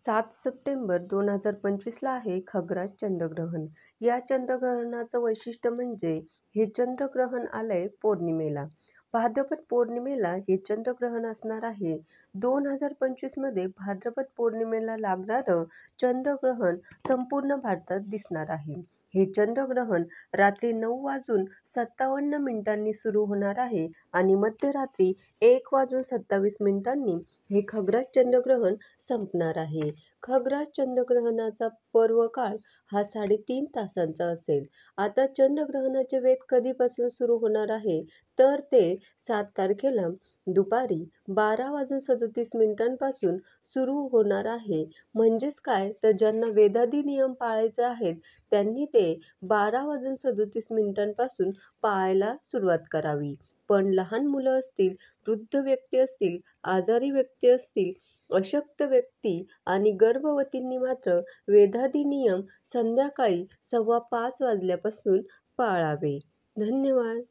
7 September 2025ला आहे खग्रास चंद्रग्रहण. या चंद्रग्रहणाचं वैशिष्ट्य म्हणजे हे चंद्रग्रहण आलंय पौर्णिमेला. भाद्रपद पौर्णिमेला हे चंद्रग्रहण असणार आहे. 2025मध्ये भाद्रपद पौर्णिमेला लागणारं चंद्रग्रहण संपूर्ण भारतात दिसणार आहे. हे चंद्रग्रहण रात्री 9:57 सुरू होणार आहे आणि मध्यरात्री 1:27 हे खग्रास चंद्रग्रहण संपणार आहे. खग्रास चंद्रग्रहणाचा पर्वकाळ हा 3.5 तासांचा असेल. आता चंद्रग्रहणाचे वेध कधीपासून सुरू होणार आहे, तर ते 7 तारखेला दुपारी 12:37 पासून सुरू होणार आहे. म्हणजेच काय, तर ज्यांना वेदादी नियम पाळायचे आहेत त्यांनी ते 12:37 पासून पाळायला सुरुवात करावी. पण लहान मुलं असतील, वृद्ध व्यक्ती असतील, आजारी व्यक्ती असतील, अशक्त व्यक्ती आणि गर्भवतींनी मात्र वेदादी नियम संध्याकाळी 5:15 वाजल्यापासून पाळावे. धन्यवाद.